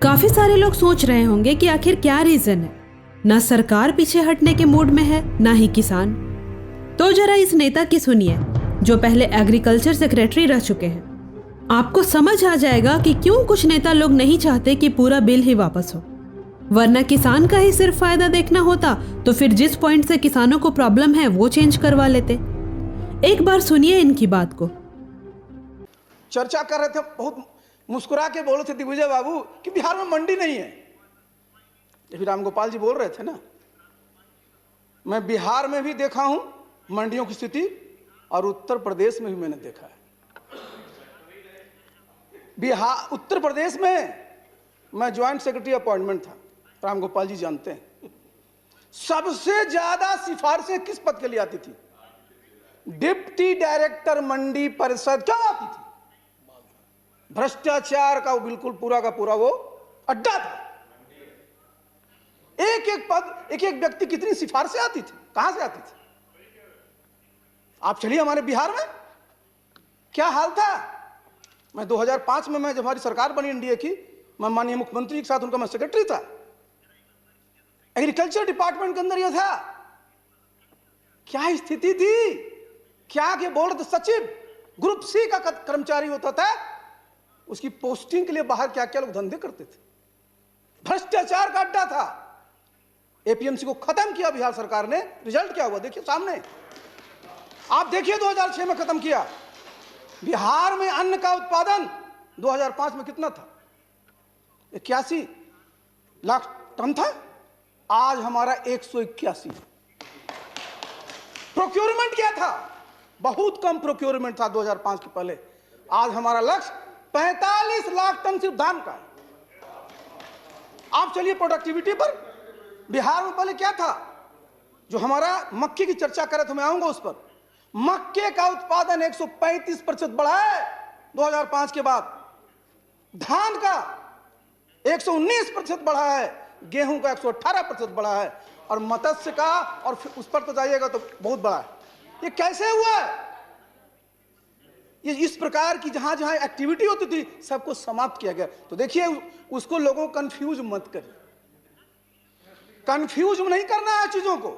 काफी सारे लोग सोच रहे होंगे कि आखिर क्या रीजन है, ना सरकार पीछे हटने के मूड में है ना ही किसान। तो जरा इस नेता की सुनिए जो पहले एग्रीकल्चर सेक्रेटरी रह चुके हैं। आपको समझ आ जाएगा कि क्यों कुछ नेता लोग नहीं चाहते कि पूरा बिल ही वापस हो, वरना किसान का ही सिर्फ फायदा देखना होता तो फिर जिस पॉइंट से किसानों को प्रॉब्लम है वो चेंज करवा लेते। एक बार सुनिए इनकी बात को। चर्चा कर रहे थे, बहुत मुस्कुरा के बोल रहे थे दिग्विजय बाबू कि बिहार में मंडी नहीं है। जब रामगोपाल जी बोल रहे थे ना, मैं बिहार में भी देखा हूं मंडियों की स्थिति और उत्तर प्रदेश में भी मैंने देखा है। बिहार उत्तर प्रदेश में मैं ज्वाइंट सेक्रेटरी अपॉइंटमेंट था, रामगोपाल जी जानते हैं। सबसे ज्यादा सिफारिशें किस पद के लिए आती थी? डिप्टी डायरेक्टर मंडी परिषद। क्यों आती थी? भ्रष्टाचार का वो बिल्कुल पूरा का पूरा वो अड्डा था। एक एक पद, एक एक व्यक्ति, कितनी सिफारिशें आती थी, कहां से आती थी? आप चलिए हमारे बिहार में क्या हाल था। मैं 2005 में जब हमारी सरकार बनी एनडीए की, मैं माननीय मुख्यमंत्री के साथ उनका मैं सेक्रेटरी था। एग्रीकल्चर डिपार्टमेंट के अंदर यह था, क्या स्थिति थी, क्या के बोल रहे थे सचिव, ग्रुप सी का कर्मचारी होता था, उसकी पोस्टिंग के लिए बाहर क्या क्या लोग धंधे करते थे। भ्रष्टाचार का अड्डा था। एपीएमसी को खत्म किया बिहार सरकार ने। रिजल्ट क्या हुआ देखिए सामने, आप देखिए 2006 में खत्म किया। बिहार में अन्न का उत्पादन 2005 में कितना था? 81 लाख टन था। आज हमारा 181। प्रोक्योरमेंट क्या था? बहुत कम प्रोक्योरमेंट था 2005 के पहले। आज हमारा लक्ष्य 45 लाख टन सिर्फ धान का है। आप चलिए प्रोडक्टिविटी पर। बिहार में पहले क्या था? जो हमारा मक्के की चर्चा करे तो मैं आऊंगा उस पर। मक्के का उत्पादन 135% बढ़ा है 2005 के बाद। धान का 119% बढ़ा है, गेहूं का 118% बढ़ा है, और मत्स्य का, और उस पर तो जाइएगा तो बहुत बड़ा है। ये कैसे हुआ है? ये इस प्रकार की जहां जहां एक्टिविटी होती थी सबको समाप्त किया गया। तो देखिए उसको लोगों को कंफ्यूज मत करिए, कंफ्यूज नहीं करना है चीजों को।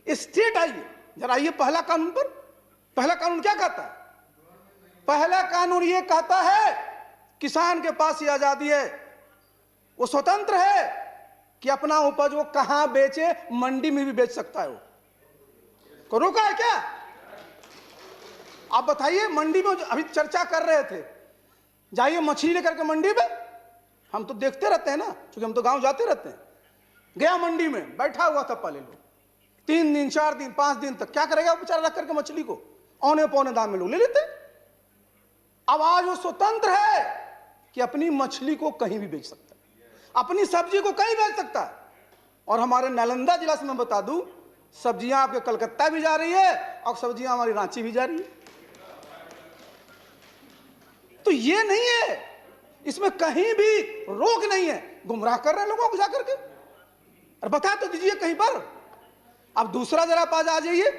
स्टेट आइए जरा, आइए पहला कानून पर। पहला कानून क्या कहता है? पहला कानून ये कहता है किसान के पास ये आजादी है, वो स्वतंत्र है कि अपना उपज वो कहां बेचे, मंडी में भी बेच सकता है। वो को रोका है क्या? आप बताइए। मंडी में अभी चर्चा कर रहे थे, जाइए मछली लेकर के मंडी में। हम तो देखते रहते हैं ना, क्योंकि हम तो गांव जाते रहते हैं। गया मंडी में, बैठा हुआ था पहले लोग 3 दिन 4 दिन 5 दिन तक, क्या करेगा बेचारा रख करके मछली को, औने पौने दाम में लोग ले लेते। अब आज वो स्वतंत्र है कि अपनी मछली को कहीं भी बेच सकता है, अपनी सब्जी को कहीं बेच सकता है। और हमारे नालंदा जिला से मैं बता दूं, सब्जियां आपके कलकत्ता भी जा रही है और सब्जियां हमारी रांची भी जा रही है। तो ये नहीं है, इसमें कहीं भी रोक नहीं है। गुमराह कर रहे हैं लोगों को जाकर के। और बता तो दीजिए कहीं पर। अब दूसरा जरा पास आ जाइए,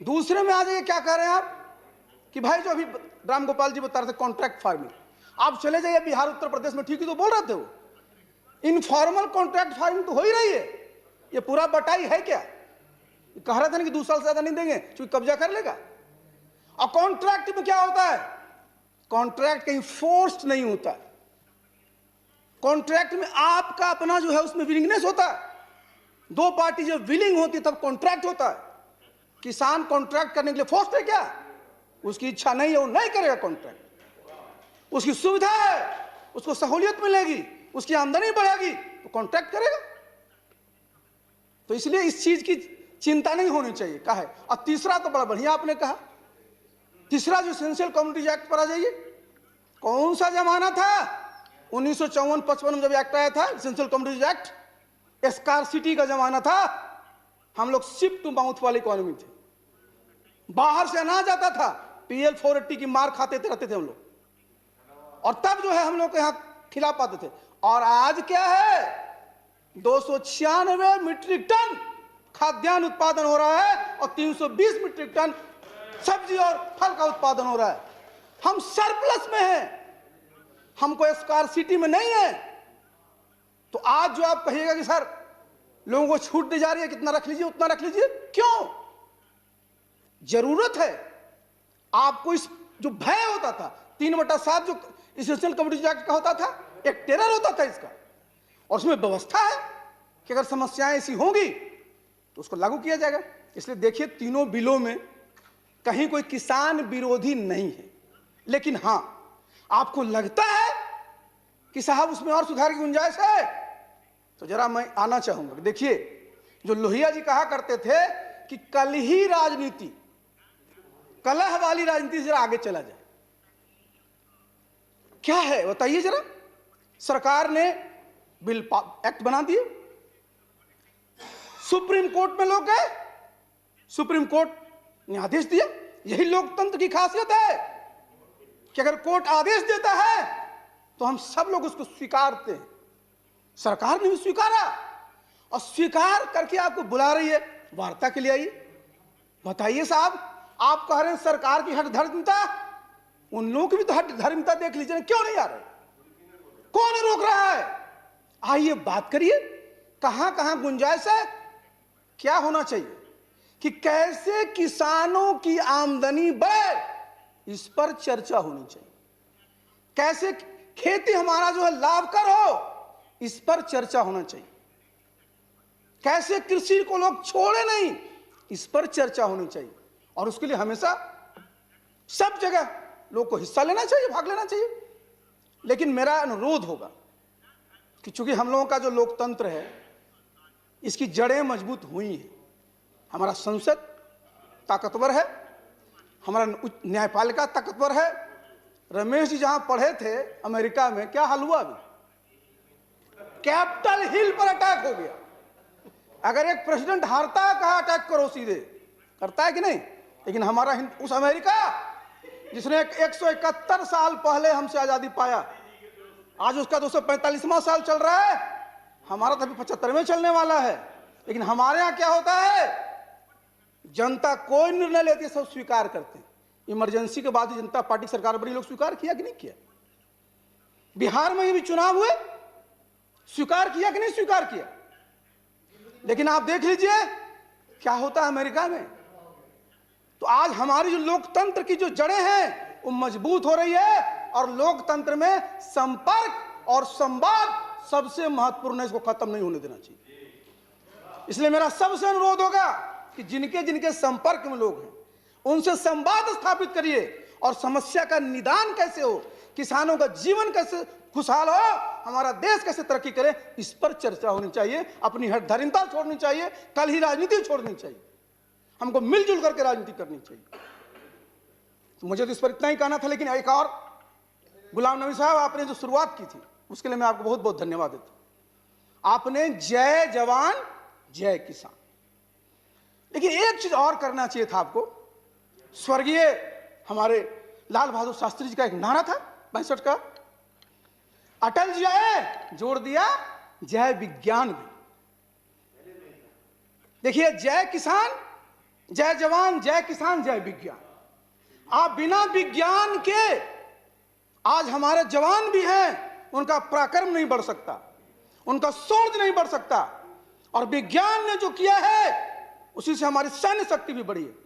दूसरे में आ जाइए। क्या कह रहे हैं आप कि भाई जो अभी रामगोपाल जी बता रहे थे कॉन्ट्रैक्ट फार्मिंग, आप चले जाइए बिहार उत्तर प्रदेश में, ठीक ही तो बोल रहे थे वो। इनफॉर्मल कॉन्ट्रैक्ट फार्मिंग तो हो ही रही है। ये पूरा बटाई है क्या? कह रहे थे ना कि 2 साल से ज्यादा नहीं देंगे क्योंकि कब्जा कर लेगा। और कॉन्ट्रैक्ट में क्या होता है? कॉन्ट्रैक्ट कहीं फोर्स्ड नहीं होता है। कॉन्ट्रैक्ट में आपका अपना जो है उसमें विलिंगनेस होता है। 2 पार्टी जब विलिंग होती है तब कॉन्ट्रैक्ट होता है। किसान कॉन्ट्रैक्ट करने के लिए फोर्स्ड है क्या? उसकी इच्छा नहीं है, वो नहीं करेगा कॉन्ट्रैक्ट। उसकी सुविधा है, उसको सहूलियत मिलेगी, उसकी आमदनी बढ़ेगी तो कॉन्ट्रैक्ट करेगा। तो इसलिए इस चीज की चिंता नहीं होनी चाहिए। कहा है। और तीसरा तो बड़ा बढ़िया आपने कहा, तीसरा जो एसेंशियल कमोडिटीज एक्ट पर आ जाइए। कौन सा जमाना था? 1954-55 में जब एक्ट आया था, एसेंशियल कमोडिटीज एक्ट, स्कार्सिटी का जमाना था। हम लोग शिप टू माउथ वाली इकोनॉमी थे। बाहर से अनाज आता था, PL 480 की मार खाते रहते थे हम लोग, और तब जो है हम लोग यहां खिला पाते थे। और आज क्या है? 296 मीट्रिक टन खाद्यान्न उत्पादन हो रहा है और 320 मीट्रिक टन सब्जी और फल का उत्पादन हो रहा है। हम सरप्लस में हैं। हम कोई स्कार्सिटी में नहीं है। तो आज जो आप कहिएगा कि सर लोगों को छूट दी जा रही है, कितना रख लीजिए उतना रख लीजिए, क्यों? जरूरत है आपको। इस जो भय होता था 3/7 जो एसेंशियल कमोडिटी एक्ट का होता था, एक टेरर होता था इसका, और उसमें व्यवस्था है कि अगर समस्याएं ऐसी होंगी तो उसको लागू किया जाएगा। इसलिए देखिए तीनों बिलों में कहीं कोई किसान विरोधी नहीं है, लेकिन हां आपको लगता है कि साहब उसमें और सुधार की गुंजाइश है, तो जरा मैं आना चाहूंगा। देखिए जो लोहिया जी कहा करते थे कि कल ही राजनीति, कलह वाली राजनीति जरा आगे चला जाए, क्या है बताइए जरा। सरकार ने बिल एक्ट बना दिए, सुप्रीम कोर्ट में लोग गए, सुप्रीम कोर्ट ने आदेश दिया। यही लोकतंत्र की खासियत है कि अगर कोर्ट आदेश देता है तो हम सब लोग उसको स्वीकारते हैं। सरकार ने भी स्वीकारा, और स्वीकार करके आपको बुला रही है वार्ता के लिए। आइए बताइए साहब, आप कह रहे हैं सरकार की हठ धर्मिता, उन लोगों की भी तो हठ धर्मिता देख लीजिए, क्यों नहीं आ रहे? कौन रोक रहा है? आइए बात करिए, कहां कहां गुंजाइश है, क्या होना चाहिए कि कैसे किसानों की आमदनी बढ़े, इस पर चर्चा होनी चाहिए। कैसे खेती हमारा जो है लाभकर हो, इस पर चर्चा होना चाहिए। कैसे कृषि को लोग छोड़े नहीं, इस पर चर्चा होनी चाहिए। और उसके लिए हमेशा सब जगह लोग को हिस्सा लेना चाहिए, भाग लेना चाहिए। लेकिन मेरा अनुरोध होगा कि चूंकि हम लोगों का जो लोकतंत्र है इसकी जड़ें मजबूत हुई हैं, हमारा संसद ताकतवर है, हमारा न्यायपालिका ताकतवर है। रमेश जी जहां पढ़े थे अमेरिका में, क्या हाल हुआ? अभी कैपिटल हिल पर अटैक हो गया। अगर एक प्रेसिडेंट हारता है, कहा अटैक करो, सीधे करता है कि नहीं? लेकिन हमारा उस अमेरिका जिसने 171 साल पहले हमसे आजादी पाया, आज उसका 245वां साल चल रहा है, हमारा तो अभी 75वें चलने वाला है। लेकिन हमारे यहां क्या होता है, जनता कोई निर्णय लेती है सब स्वीकार करते हैं। इमरजेंसी के बाद ही जनता पार्टी की सरकार बड़ी, लोग स्वीकार किया कि नहीं किया? बिहार में भी चुनाव हुए, स्वीकार किया कि नहीं स्वीकार किया? लेकिन आप देख लीजिए क्या होता है अमेरिका में। तो आज हमारी जो लोकतंत्र की जो जड़ें हैं वो मजबूत हो रही है, और लोकतंत्र में संपर्क और संवाद सबसे महत्वपूर्ण है, इसको खत्म नहीं होने देना चाहिए। इसलिए मेरा सबसे अनुरोध होगा कि जिनके जिनके संपर्क में लोग हैं उनसे संवाद स्थापित करिए, और समस्या का निदान कैसे हो, किसानों का जीवन कैसे खुशहाल हो, हमारा देश कैसे तरक्की करे, इस पर चर्चा होनी चाहिए। अपनी हठधर्मिता छोड़नी चाहिए, कल ही राजनीति छोड़नी चाहिए, हमको मिलजुल करके राजनीति करनी चाहिए। तो मुझे तो इस पर इतना ही कहना था। लेकिन एक और, गुलाम नबी साहब आपने जो शुरुआत की थी उसके लिए मैं आपको बहुत बहुत धन्यवाद देता हूं। आपने जय जवान जय किसान, लेकिन एक चीज और करना चाहिए था आपको। स्वर्गीय हमारे लाल बहादुर शास्त्री जी का एक नारा था 65 का, अटल जी आए जोड़ दिया जय विज्ञान भी। देखिए जय किसान, जय जवान, जय किसान, जय विज्ञान। आप बिना विज्ञान के, आज हमारे जवान भी हैं, उनका पराक्रम नहीं बढ़ सकता, उनका शौर्य नहीं बढ़ सकता, और विज्ञान ने जो किया है उसी से हमारी सैन्य शक्ति भी बढ़ी है।